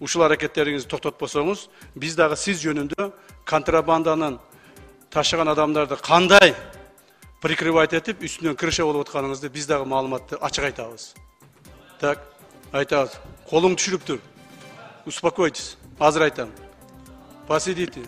ушул аракеттериңизди токтотпосоңуз, биз дагы сиз жөнүндө контрабанданын ташыган адамдарды кандай прикрывать этип, үстүнөн крыша болуп атканыңызды биз дагы маалыматты ачык айтабыз. Так, айтабыз. Колуң түшүрүптүр. Успокойтесь. Азыр айтам. Посидите.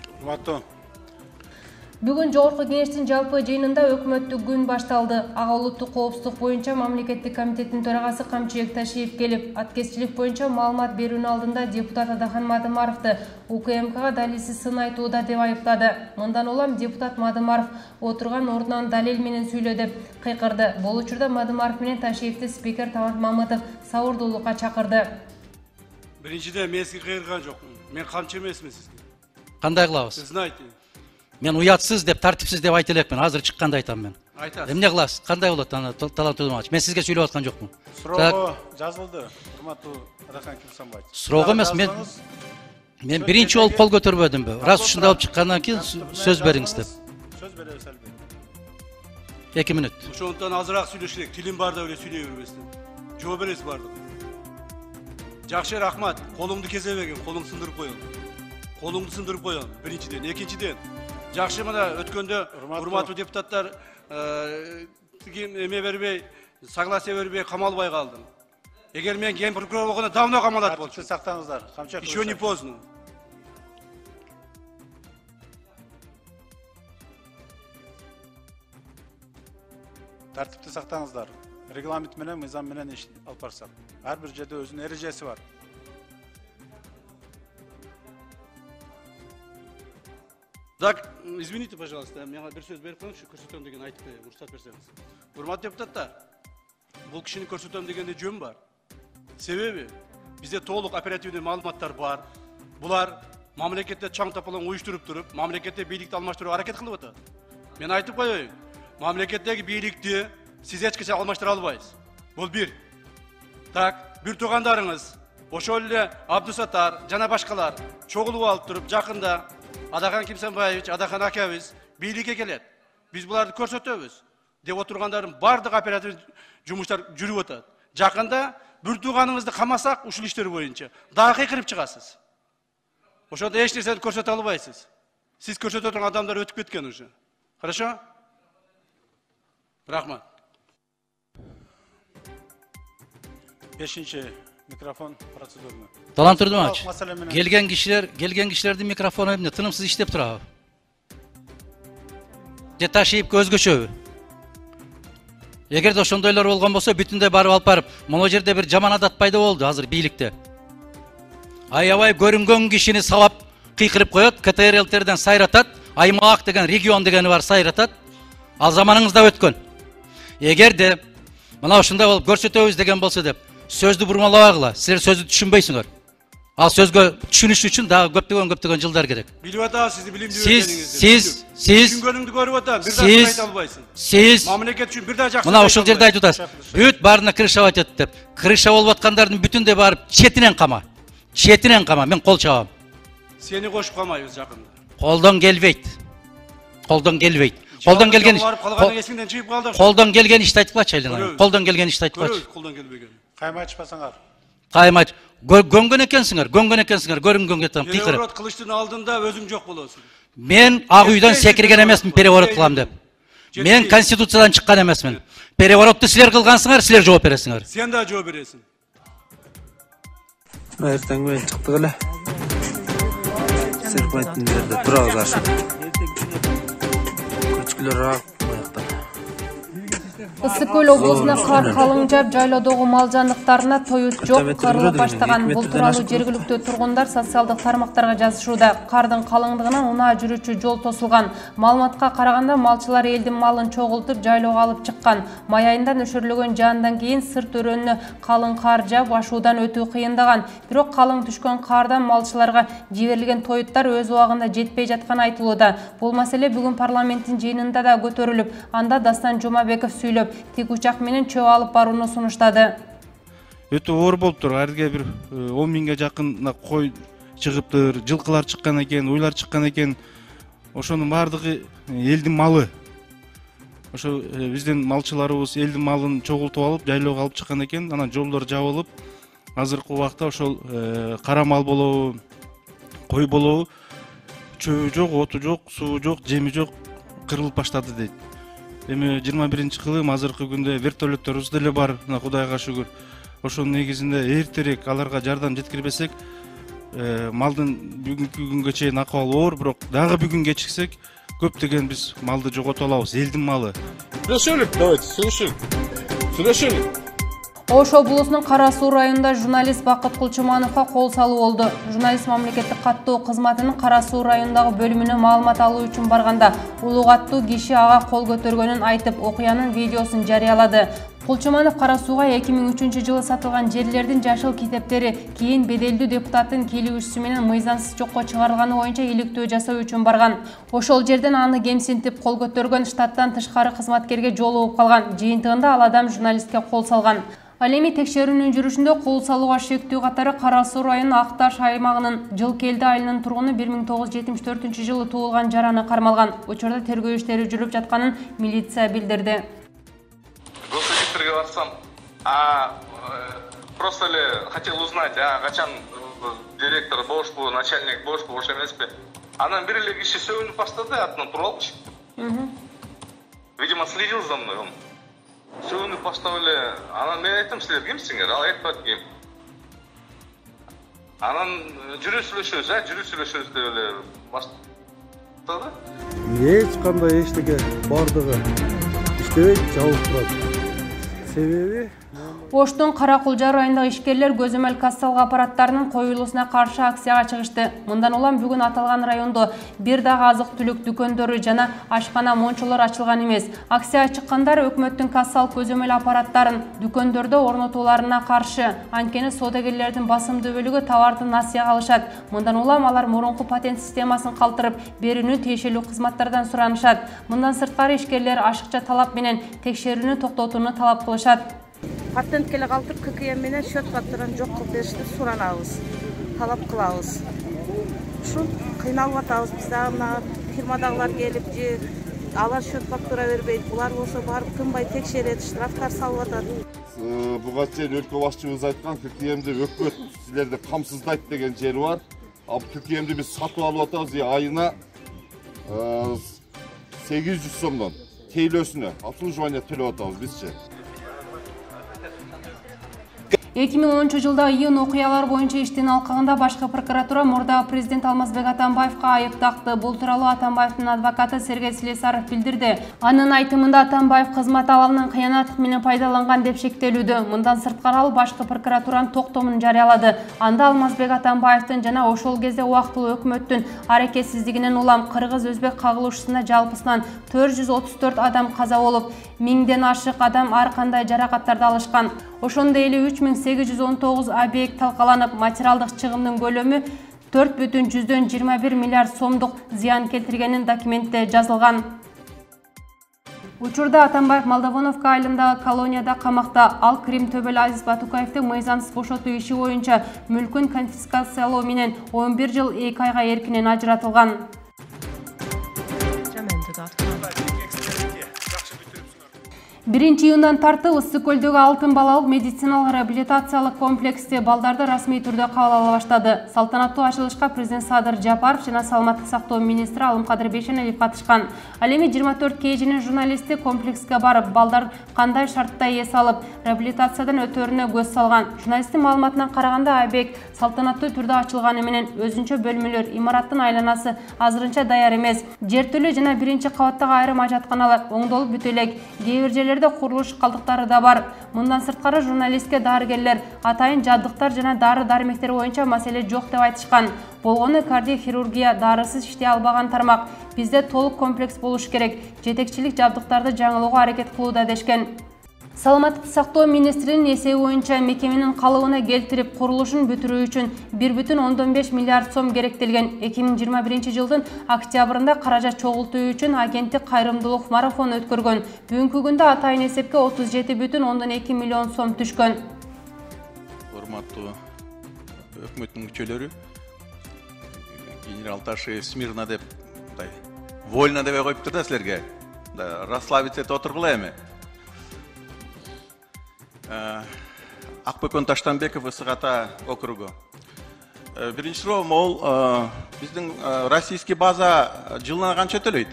Бүгүн Жогорку Кеңештин жалпы жыйынында өкмөттүк күн башталды. Ага улуттук коопсуздук боюнча мамлекеттик комитеттин төрагасы Камчыбек Ташиев келип, аткезчилик боюнча маалымат берүүнүн алдында депутат Адахан Мадымаровду УКМКга далилсиз сын айтууда деп айыптады. Мындан улам депутат Мадымаров отурган ордунан далил менен сүйлө деп кыйкырды. Бул учурда Мадымаров менен Ташиевди спикер Тамат Мамытов сабырдуулукка чакырды. Биринчиден мен сизге кыйырган жокмун. Мен камчы эмесмин сизге. Кандай кылабыз? Знаете. Мен уятсыз деп, тартипсиз деп айта элекмин. Азыр чыкканда айтам мен. Айтасыз. Эмне кыласыз? Кандай болот аны талант Төлөмбаевич? Мен сизге сүйлөп аткан жокмун. Суроого жазылды. Урматтуу Адахан Кимсанбаевич. Суроого эмес, мен биринчи болуп кол көтөрбөдүмбү. Раз ушундай болуп чыккандан кийин сөз бериңиз деп. Сөз беребиз албетте. 2 мүнөт. Ошондон азыраак сүйлөшөлүк. Тилим барда эле сүйлөй бербестен. Жооп бересиз бардыгы. Жакшы, рахмат. Колуңду кезебегин, колуң сындырып коём. Колуңду сындырып коём. Биринчиден, экинчиден. Жакшы, мына өткөндө урматтуу депутаттар эме бербей, согласие бербей камалбай калдым. Эгер мен ген прокурор болгондо давно камалат болчу. Сактаңыздар. Еще не поздно. Тартипти сактаңыздар. Регламент менен, мыйзам менен иш алып барсак. Ар бир жерде өзүнүн эрежеси бар. Так, извините, пожалуйста, мага бир сөз берип коюңузчу, көрсөтөм деген айтып коеюн, уруксат берсеңиз. Урматтуу депутаттар, бул кишини көрсөтөм дегенде жөн бар. Себеби бизде толук оперативдүү маалыматтар бар. Булар мамлекетте чаң тапалаң уюштуруп туруп, мамлекетте бийликти алмаштырууга аракет кылып атат. Мен айтып коеюн, мамлекеттеги бийликти сиз эч качан алмаштыра албайсыз. Бул бир. Так, бир туугандарыңыз, ошол эле Абдусаттар жана башкалар чогулуп алып туруп, жакында Адахан Кимсанбаевич, Адахан акабыз бийликке келет. Биз буларды көрсөтөбүз деп отургандардын бардык оператив жумуштар жүрүп атат. Жакында бир тууганыңызды камасак ушул иштер боюнча дагы кыйкырып чыгасыз. Ошондо эч нерсени көрсөтө албайсыз. Сиз көрсөтө турган адамдар өтүп кеткен уже. Хорошо? Рахмат. 5-чи микрофон процедурный. Талант Төлөмбаевич, келген кишилердин микрофону эмне тынымсыз иштеп турабы? Же Ташиевке өзгөчөбү? Эгерде ошондойлор болгон болсо, бүтүндөй барып алып барып, могу жерде бир жаман адат пайда болду азыр бийликте. Аябай көрүнгөн кишини сабап кыйкырып коет, КТРЛтерден сайратат, аймак деген, регион дегени бар сайратат. Ал заманыңызда өткөн. Эгерде мына ушундай болуп көрсөтөбүз деген болсо деп, сөздү бурмалабагыла. Силер сөздү түшүнбөйсүңөр. Ал сөзгө түшүнүш үчүн дагы көптөгөн жылдар керек. Билип атабыз сизди билимдүү экениңизди. Сиз түшүнгөнүңдү көрүп атам. Бир дагы айта албайсың. Сиз мамлекет үчүн бир дагы жакшы. Мына ушул жерде айтып атасыз. Бүт баарына крышавать этип деп. Крыша болуп аткандардын бүтүндөй барып четинен кама. Четинен кама. Мен кол чабам. Сени кошуп камайбыз жакында. Колдон келбейт. Колдон келбейт. Колдон келген ишти айтып чайланайын. Колдон келген ишти айтып Көрөбүз колдон келбеген. Кайма ачпасаңар. Каймач, гөнгөн экенсиңер, көрүнгөн кетем, кыйкырып. Переворот кылыштын алдында өзүң жок болосуң. Мен ак үйдөн секирген эмесмин переворот кылам деп. Мен конституциядан чыккан эмесмин. Переворотты силер кылгансыңар, силер жооп бересиңер. Сен да жооп бересиң. Эртең менен чыктык эле. Серпайтын жерде турабыз ашып. Көчкүлөр ак буяктан. Ысык Көл облусуна кар калың жаап, жайлоодогу мал жандыктарына тоют жок, карылып баштаган. Бул тууралуу жергиликтүү тургундар социалдык тармактарга жазышууда. Кардын калыңдыгынан унаа жүрүүчү жол тосулган. Маалыматка караганда малчылар элдин малын чогултуп жайлоого алып чыккан. Май айында нөшөрлөгөн жаандан кийин сырт өрөөнүнө калың кар жаап, ашуудан өтүү кыйындаган. Бирок калың түшкөн кардан малчыларга жиберилген тоюттар өз убагында жетпей жатканы айтылууда. Бул маселе бүгүн парламенттин жыйынында да көтөрүлүп, анда Дастан Жумабеков сүйлөп, тик учак менен чөө алып барууну сунуштады. Өтө оор болуптур. Арге бир 10 миңге жакын кой чыгыптыр, жылкылар чыккан экен, уйлар чыккан экен. Ошонун бардыгы элдин малы. Ошо биздин малчыларыбыз элдин малын чогултуп алып, жайлоого алып чыккан экен. Анан жолдор жабылып, азыркы убакта ошол кара мал болобу, кой болобу, чөбү жок, оту жок, суу жок, жеми жок, кырылып баштады дейт. Эми 21-кылым азыркы күндө вертолетторубуз деле бар, Кудайга шүгүр. Ошонун негизинде эртерээк аларга жардам жеткирбесек, малдын бүгүнкү күнгө чейин акыбалы оор, бирок дагы бүгүн кечиксек, көптөгөн биз малды жогото алабыз, элдин малы. Сүйлөшөлүк. Ош облусунун Кара Суу районунда журналист Бакыт Кулчумановго кол салуу болду. Журналист мамлекеттик каттоо кызматынын Кара Суу районундагы бөлүмүнө маалымат алуу үчүн барганда улуг аттуу киши ага кол көтөргөнүн айтып, окуянын видеосун жарыялады. Кулчуманов Кара Сууга 2003-жылы сатылган жерлердин жашыл китептери кийин беделдүү депутаттын кийлигүүчүсү менен мыйзамсыз жокко чыгарылганы боюнча иликтөө жасоо үчүн барган. Ошол жерден аны кемсинтип кол көтөргөн штаттан тышкары кызматкерге жолугуп калган. Жыйынтыгында ал адам журналистке кол салган. Ал эми текшерүүнүн жүрүшүндө кол салууга шектүү катары Кара Суу районунун Акташ аймагынын Жылкелди айылынын тургуну 1974-жылы туулган жараны кармалган. Учурда тергөө иштери жүрүп жатканын милиция билдирди. Госсекретарьге барсам, просто ли хотел узнать, качан директор бошпу, начальник бошпу, ошо эмеспи. Анан бир эле киши сөөнүп баштады, артынан туруп алчы. Видимо, следил за мной он. Сөөнүп баштап эле, анан мен айттым, силер кимсиңер? Ал айтпады ким. Анан жүрүп сүйлөшөбүз деп эле баштады. Эч кандай эчтеке бардыгы иштебейт, жабылып турат. Себеби Оштун Каракулжа районундагы ишкерлер көзөмөл кассалык аппараттарынын коюлуусуна каршы акцияга чыгышты. Мындан улам бүгүн аталган райондо бир дагы азык-түлүк дүкөндөрү жана ашкана мончолор ачылган эмес. Акцияга чыккандар өкмөттүн кассалык көзөмөл аппараттарын дүкөндөрдө орнотууларына каршы. Анткени соодагерлердин басымдуу бөлүгү товарды насыяга алышат. Мындан улам алар мурунку патент системасын калтырып, берүүнү тиешелүү кызматтардан суранышат. Мындан сырткары ишкерлер ашыкча талап менен текшерүүнү токтотууну талап кылышат. Патент келе калтырып ККМ менен счет каттыран жок кылып беришти суранабыз, талап кылабыз. Ушу кыйналып атабыз биз дагы мына фирмадагылар келип же алар счет фактура бербейт, булар болсо барып тынбай текшерет, штрафтар салып атат. Буга чейин өлкө башчыбыз айткан ККМди өкмөт силерди камсыздайт деген жери бар. Ал ККМди биз сатып алып атабыз, айына 800 сомдон тейлөөсүнө обслуживание төлөп атабыз бизчи. 2010-жылда июнь окуялар боюнча иштин алкагында башкы прокуратура мурдагы президент Алмазбек Атамбаевка айып такты. Бул тууралуу Атамбаевдин адвокаты Сергей Слесаров билдирди. Анын айтымында Атамбаев кызмат абалынан кыянаттык менен пайдаланган деп шектелүүдө. Мындан сырткары ал башкы прокуратуранын токтомун жарыялады. Анда Алмазбек Атамбаевдин жана ошол кезде убактылуу өкмөттүн аракетсиздигинен улам кыргыз-өзбек кагылышуусунда жалпысынан 434 адам каза болуп, 1000ден ашык адам ар кандай жаракаттарды алышкан. Ошондой эле 3819 объект талкаланып, материалдык чыгымдын көлөмү 4,21 миллиард сомдук зыян келтиргенин документте жазылган. Учурда Атамбаев Молдовоновка айылындагы колонияда камакта. Ал Крим төбөл Азиз Батукаевдин мыйзамсыз бошотуу иши боюнча мүлкүн конфискациялоо менен 11 жыл 2 айга эркинен ажыратылган. 1-июндан тартып Ысык көлдөгү Алтын балалык медициналык реабилитациялык комплексте балдарды расмий түрдө кабыл ала баштады. Салтанаттуу ачылышка президент Садыр Жапаров жана саламаттык сактоо министри Алымкадыр Бейшеналиев катышкан. Ал эми 24 KG'нин журналисти комплекске барып, балдар кандай шартта эс алып, реабилитациядан өтөрүнө көз салган. Журналисттин маалыматына караганда, объект салтанаттуу түрдө ачылганы менен өзүнчө бөлмөлөр, имараттын айланасы азырынча даяр эмес. Жертөлө жана 1-кабаттагы айрым ажатканалар оңдолуп бүтө элек. Кээ бир жерлерде курулуш калдыктары да бар. Мындан сырткары журналистке дарыгерлер атайын жабдыктар жана дары-дармектер боюнча маселе жок деп айтышкан. Болгону кардиохирургия дарысыз иштей албаган тармак. Бизде толук комплекс болуш керек. Жетекчилик жабдыктарды жаңылоого аракет кылууда дешкен. Саламаттык сактоо министринин эсеби боюнча мекеменин калыбына келтирип курулушун бүтүрүү үчүн 1,15 миллиард сом керектелген. 2021 жылдын октябрында каражат чогултуу үчүн агенттик кайрымдуулук марафон өткөргөн. Бүгүнкү күндө атайын эсепке 37,2 миллион сом түшкөн. Урматтуу өкмөттүн мүчөлөрү, генерал Ташиев смирно деп, вольно деп коюптур да силерге. Расслабиться этип отургула эми. Акбөкөн Таштанбеков, ысык ата округу. Биринчи суроом ол биздин российский база жылына канча төлөйт?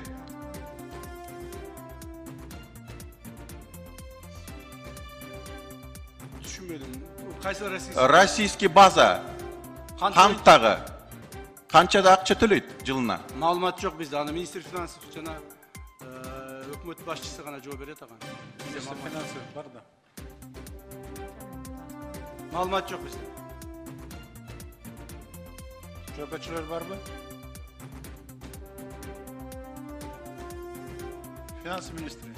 Түшүнбөдүм. Кайсы Российский база камптагы канчада акча төлөйт жылына? Маалымат жок бизде. Аны министр финансов жана өкмөт башчысы гана жооп берет ага. Министр финансов бар да. Маалымат жок бизде. Жөбөчүлөр барбы? Финанс министри.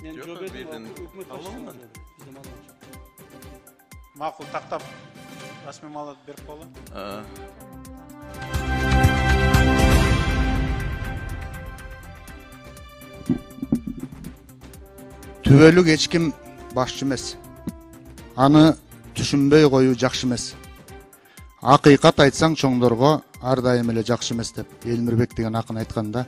Мен Жок, жооп бердим. бердин. Өкмөт Алам башчысы. мен. Бизде маалымат жок. Макул тактап расмий маалымат берип койгула. Түбөлүк эч ким башчы эмес. Аны түшүнбөй коюу жакшы эмес. Акыйкат айтсаң чоңдорго ар дайым эле жакшы эмес деп Элмирбек деген акын айтканда.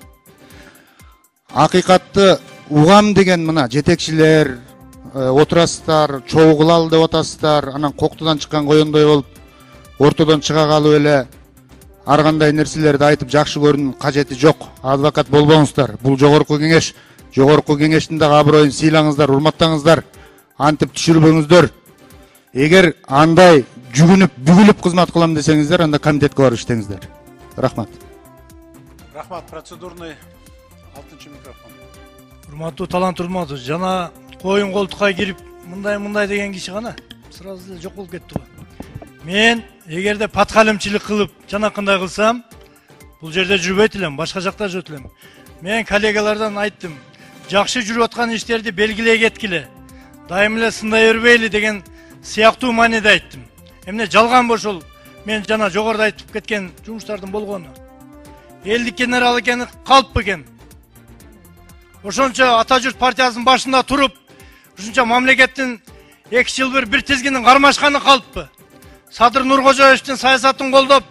Акыйкатты угам деген мына жетекчилер отурасыздар, чогуу кылалы деп атасыздар, анан коктудан чыккан коёндой болуп, ортодон чыга калып эле ар кандай нерселерди айтып жакшы көрүүнүн кажети жок. Адвокат болбоңуздар. Бул жогорку кеңеш. Жогорку кеңештин дагы аброюн сыйлаңыздар, урматтаңыздар, антип түшүрбөңүздөр. Эгер андай жүгүнүп, бүгүлүп кызмат кылам десеңиздер, анда комитетке барып иштеңиздер. Рахмат. Рахмат, процедурный 6-чы микрофон. Урматтуу талант Урматов, жана коюн колтукка кирип, мындай деген киши гана сразу эле жок болуп кетти го. Мен эгерде паткалемчилик кылып, жанакындай кылсам, бул жерде жүрбөйт элем, башка жакта жүрөт элем. Мен коллегалардан айттым, жакшы жүрүп аткан иштерди белгилей кеткиле, дайым эле сындай бербейли деген сыяктуу мааниде айттым. Эмне жалган ошол мен жана жогоруда айтып кеткен жумуштардын болгону. Элдик генерал экени калп экен. Ошончо ата журт партиясынын башында туруп, ушунча мамлекеттин 2 жыл бир тизгинин кармашканы калппы. Садыр Нуркожоевичтин саясатын колдоп,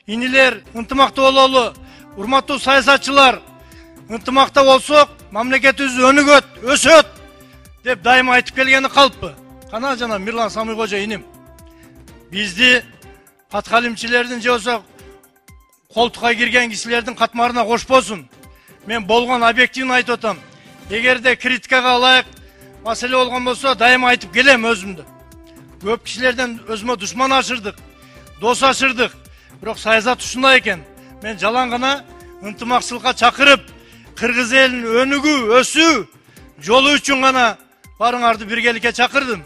инилер ынтымактуу бололу, урматтуу саясатчылар, ынтымакта болсок, мамлекетибиз өнүгөт, өсөт деп дайыма айтып келгени калппы. Кана жана Мирлан Самыйкожо иним. Бизди паткалимчилердин же болсо колтукка кирген кишилердин катмарына кошпосун. Мен болгон объективно айтып атам. Эгерде критикага ылайык маселе болгон болсо, дайыма айтып келем өзүмдү. Көп кишилерден өзүмө душман ашырдык, дос ашырдык. Бирок саясат ушундай экен. Мен жалаң гана ынтымакчылыкка чакырып, кыргыз элин өнүгүү, өсүү жолу үчүн гана барыңарды биргеликке чакырдым.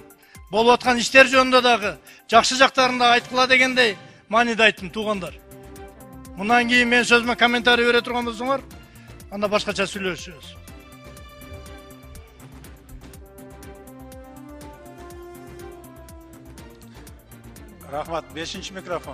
Болуп аткан иштер жөнүндө дагы жакшы жактарын да айткыла дегендей мааниде айттым, туугандар. Мындан кийин мен сөзүмө комментарий бере турган болсоңор, анда башкача сүйлөшөбүз. Рахмат, 5-чи микрофон.